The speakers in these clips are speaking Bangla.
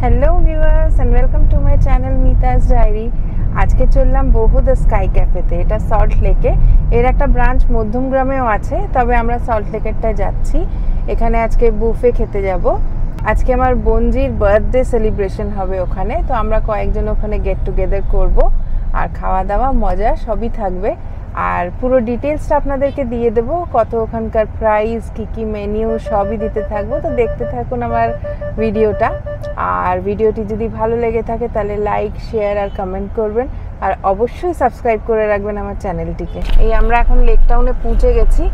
Hello viewers and welcome to my channel Mita's diary. আজকে চললাম বহু দ্য স্কাই ক্যাফেতে। এটা সল্ট লেকে, এর একটা ব্রাঞ্চ মধ্যমগ্রামেও আছে, তবে আমরা সল্ট লেকেরটায় যাচ্ছি। এখানে আজকে বুফে খেতে যাব। আজকে আমার বোনজির বার্থডে সেলিব্রেশন হবে ওখানে, তো আমরা কয়েকজন ওখানে গেট টুগেদার করব, আর খাওয়া দাওয়া মজা সবই থাকবে। আর পুরো ডিটেলসটা আপনাদেরকে দিয়ে দেবো, কত ওখানকার প্রাইস, কী মেনিউ সবই দিতে থাকবো। তো দেখতে থাকুন আমার ভিডিওটা। আর ভিডিওটি যদি ভালো লেগে থাকে তাহলে লাইক, শেয়ার আর কমেন্ট করবেন, আর অবশ্যই সাবস্ক্রাইব করে রাখবেন আমার চ্যানেলটিকে। এই আমরা এখন লেক টাউনে পৌঁছে গেছি,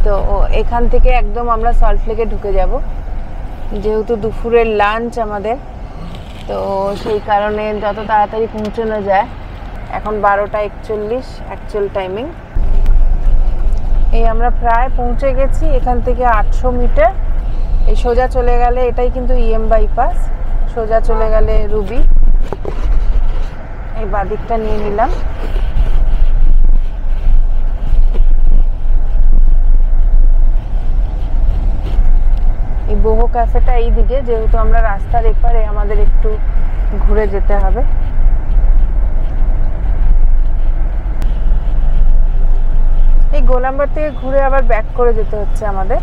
তো এখান থেকে একদম আমরা সল্ট লেকে ঢুকে যাব, যেহেতু দুপুরের লাঞ্চ আমাদের, তো সেই কারণে যত তাড়াতাড়ি পৌঁছানো যায়। এখন 12:41 অ্যাকচুয়াল টাইমিং। এই আমরা প্রায় পৌঁছে গেছি। এখান থেকে 800 মিটার এই সোজা চলে গেলে, এটাই কিন্তু ইএম বাইপাস, সোজা চলে গেলে রুবি। এই বাদিকটা নিয়ে নিলাম। এই বহু ক্যাফেটা এই দিকে, যেহেতু আমরা রাস্তার এপারে, আমাদের একটু ঘুরে যেতে হবে। এই গোলাম্বার থেকে ঘুরে আবার ব্যাক করে যেতে হচ্ছে আমাদের।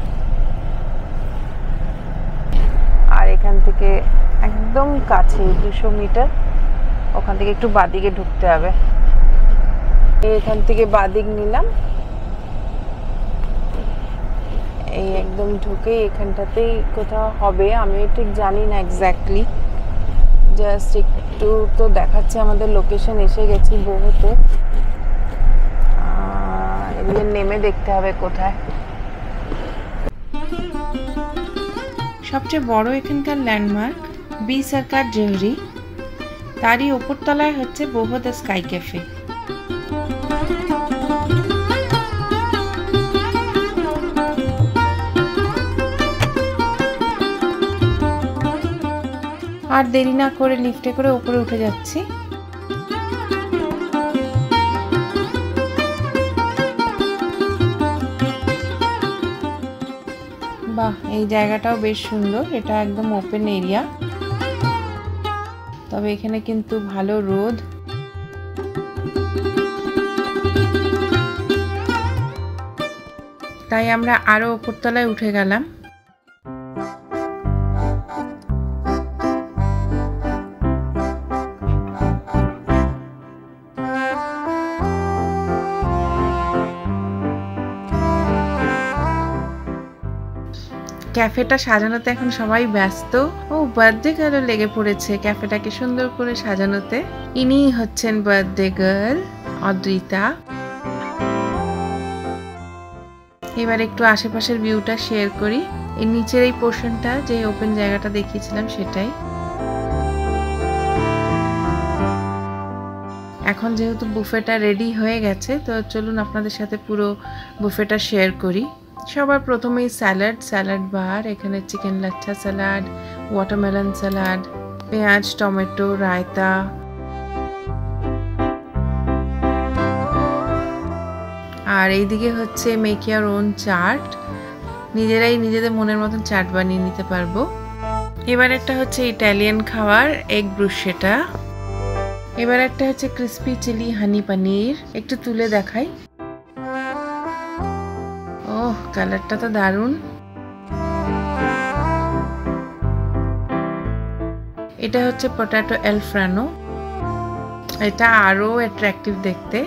আর এখান থেকে একদম কাছে 200 মিটার, ওখান থেকে একটু বাদিকে ঢুকতে হবে। এখান থেকে বাদিক নিলাম, এই একদম ঢুকে এখানটাতেই কোথাও হবে, আমি ঠিক জানি না এক্স্যাক্টলি, জাস্ট একটু তো দেখাচ্ছে আমাদের লোকেশন। এসে গেছি বহুতে, এদিকে নেমে দেখতে হবে কোথায়। সবচেয়ে বড় এখানকার ল্যান্ডমার্ক বি সরকার জহরি, তারই ওপর তলায় হচ্ছে বহু দ্য স্কাই ক্যাফে। আর দেরি না করে লিফটে করে উপরে উঠে যাচ্ছি। বাহ, এই জায়গাটাও বেশ সুন্দর। এটা একদম ওপেন এরিয়া, তবে এখানে কিন্তু ভালো রোদ। তাই আমরা আরো উপরতলায় উঠে গেলাম। ক্যাফেটা সাজানোতে এখন সবাই ব্যস্ত। ও বার্থডে গার্ল লেগে পড়েছে ক্যাফেটাকে সুন্দর করে সাজানোতে। ইনি হচ্ছেন বার্থডে গার্ল অদ্রিতা। এবার একটু আশেপাশের ভিউটা শেয়ার করি। এই নিচের এই পোর্শনটা, যে ওপেন জায়গাটা দেখিয়েছিলাম সেটাই। এখন যেহেতু বুফেটা রেডি হয়ে গেছে, তো চলুন আপনাদের সাথে পুরো বুফেটা শেয়ার করি। সবার প্রথমেই স্যালাড বার। এখানে chicken lachha salad, watermelon salad, পেঁয়াজ, টমেটো, রায়তা, আর এইদিকে হচ্ছে মেক ইওর ওন চাট। নিজেরাই নিজেদের মনের মতন চাট বানিয়ে নিতে পারবো। এবার একটা হচ্ছে ইটালিয়ান খাবার, এগ ব্রুশেটা। এবার একটা হচ্ছে ক্রিসপি চিলি হানি পনির। একটু তুলে দেখাই। ওহ, কালারটা তো দারুণ। এটা হচ্ছে পটেটো এলফ্রানো, এটা আরো অ্যাট্রাকটিভ দেখতে।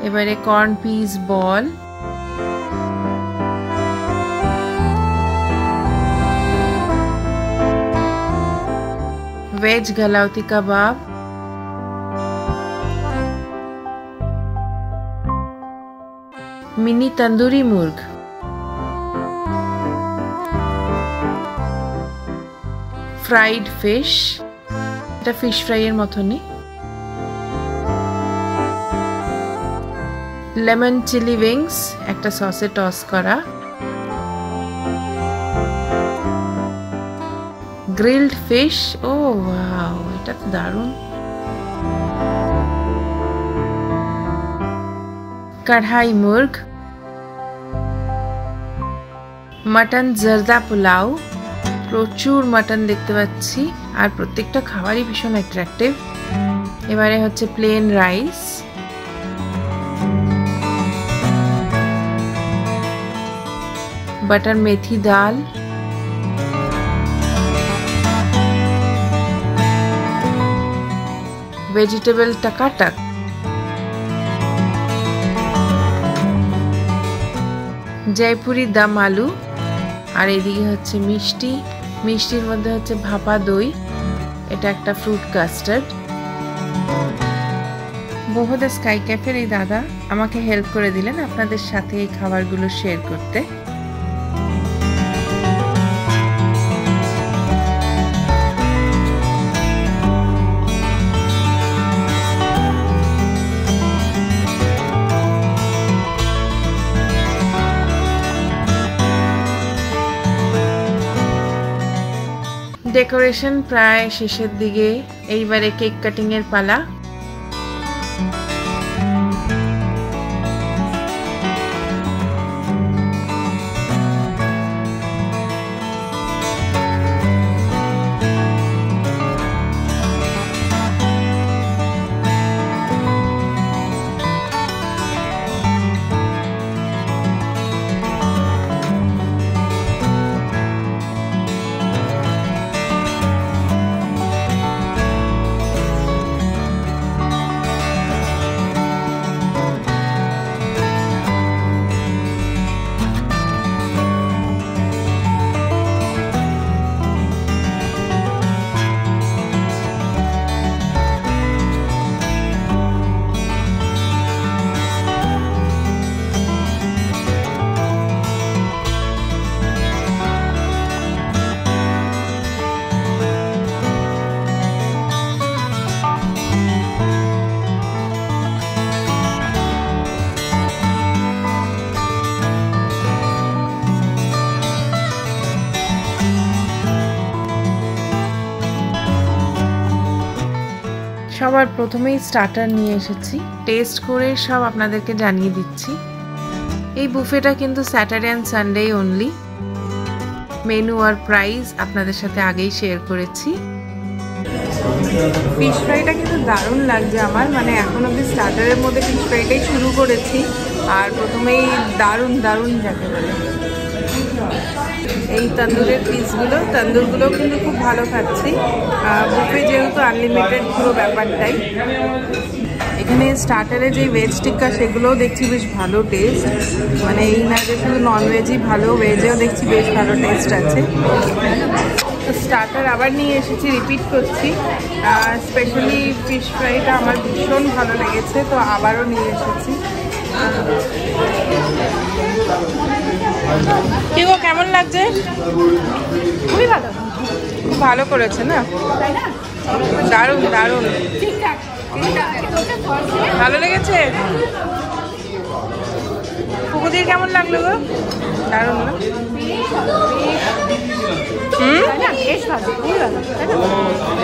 এবারে corn piece ball, veg galouti kebab, mini tandoori murg, fried fish, এটা ফিশ ফ্রাইয়ের মতনই, লেমন চিলি উইংস, একটা সসে টস করা, গ্রিলড ফিশ। ও ওয়াও, এটা তো দারুণ। কড়াই মুর্গ, মাটন জর্দা পোলাও, প্রচুর মাটন দেখতে পাচ্ছি আর প্রত্যেকটা খাবারই ভীষণ অ্যাট্রাকটিভ। এবারে হচ্ছে প্লেন রাইস, বাটার মেথি ডাল, ভেজিটেবল টাকাটাক, জয়পুরি দম আলু, আর এদিকে হচ্ছে মিষ্টি, মিষ্টির মধ্যে হচ্ছে ভাপা দই, এটা একটা ফ্রুট কাস্টার্ড। বহুত স্কাই ক্যাফের এই দাদা আমাকে হেল্প করে দিলেন আপনাদের সাথে এই খাবারগুলো শেয়ার করতে। ডেকোরেশন প্রায় শেষের দিকে, এইবারে কেক কাটিং এর পালা। সবার প্রথমেই স্টার্টার নিয়ে এসেছি, টেস্ট করে সব আপনাদেরকে জানিয়ে দিচ্ছি। এই বুফেটা কিন্তু Saturday and Sunday only. Menu আর প্রাইস আপনাদের সাথে আগেই শেয়ার করেছি। ফিশ ফ্রাইটা কিন্তু দারুণ লাগছে আমার, মানে এখন অব্দি স্টার্টারের মধ্যে ফিশ ফ্রাইটাই শুরু করেছি আর প্রথমেই দারুণ দারুণ যাকে বলে। এই তন্দুরের তন্দুরগুলো কিন্তু খুব ভালো খাচ্ছি। বুফে যেহেতু আনলিমিটেড পুরো ব্যাপারটাই। এখানে স্টার্টারে যে ভেজ টিক্কা সেগুলোও দেখছি বেশ ভালো টেস্ট, মানে এই না যে শুধু ননভেজই ভালো, ভেজেও দেখছি বেশ ভালো টেস্ট আছে। তো স্টার্টার আবার নিয়ে এসেছি, রিপিট করছি। স্পেশালি ফিশ ফ্রাইটা আমার ভীষণ ভালো লেগেছে, তো আবারও নিয়ে এসেছি। কি গো, কেমন লাগছে? খুবই ভালো, খুব ভালো করেছে না? দারুণ দারুণ, ভালো লেগেছে। পুকুদির কেমন লাগলো গো? দারুণ না? বেশ ভালো, খুবই ভালো।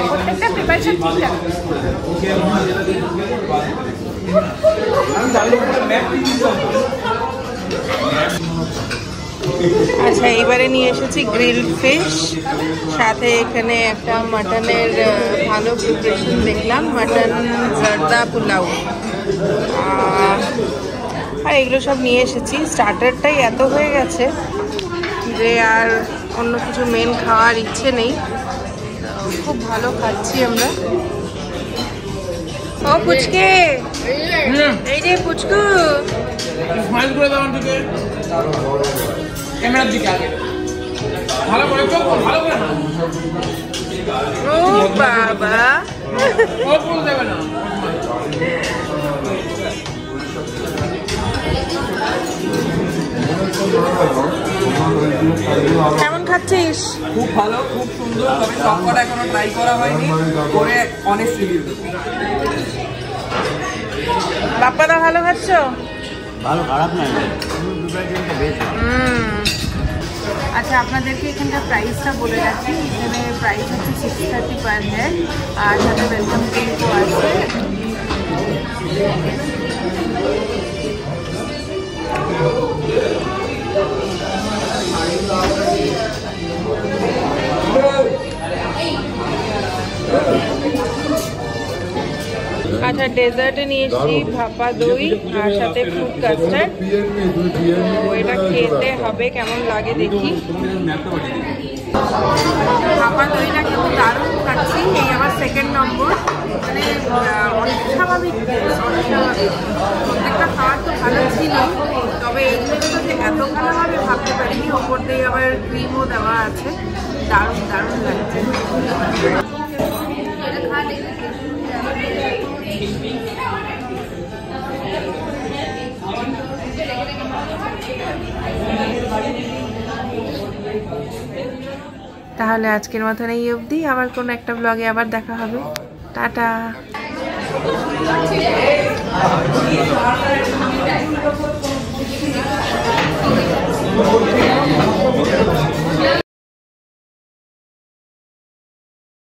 প্রত্যেকটা প্রিপারেশন ঠিকঠাক। আচ্ছা, এইবারে নিয়ে এসেছি গ্রিলড ফিশ, সাথে এখানে একটা মাটনের ভালো প্রিপারেশন দেখলাম, মাটন জর্দা পোলাও, আর এগুলো সব নিয়ে এসেছি। স্টার্টারটাই এত হয়ে গেছে যে আর অন্য কিছু মেন খাওয়ার ইচ্ছে নেই। খুব ভালো খাচ্ছি আমরা। ও পুচকে, এই রে পুচকু, স্মাইল করে দাও আমাকে ক্যামেরার দিকে আগে, ভালো করে চোখ ভালো করে না। ও বাবা, ও ফুল দেবে না। কেমন খাচ্ছিস? খুব ভালো, খুব সুন্দর, তবে সবকটা এখনো ট্রাই করা হয়নি, করে অনেস্টলি রিভিউ দেব। বাপ্পাদা ভালো খাচ্ছ? ভালো, খারাপ না। আচ্ছা, আপনাদেরকে এখানকার প্রাইসটা বলে রাখি। এখানে প্রাইস হচ্ছে 630 পার হেড, আর সাথে ওয়েলকাম ড্রিঙ্কও আছে। আচ্ছা, ডেজার্টে নিয়ে এসেছি ভাপা দই আর সাথে ফ্রুট কাস্টার্ড। তো এটা খেতে হবে, কেমন লাগে দেখি। ভাপা দইটা কিন্তু দারুণ খাচ্ছি, এই আমার সেকেন্ড নম্বর। মানে অস্বাভাবিক, প্রত্যেকটা খাবার তো ভালো ছিল, তবে এইগুলো তো যে এত ভালো হবে ভাবতে পারিনি। ওপর দিয়ে আবার ক্রিমও দেওয়া আছে, দারুণ দারুণ লাগছে। তাহলে আজকের মতন এই অবধি, আবার কোনো একটা ব্লগে আবার দেখা হবে। টাটা।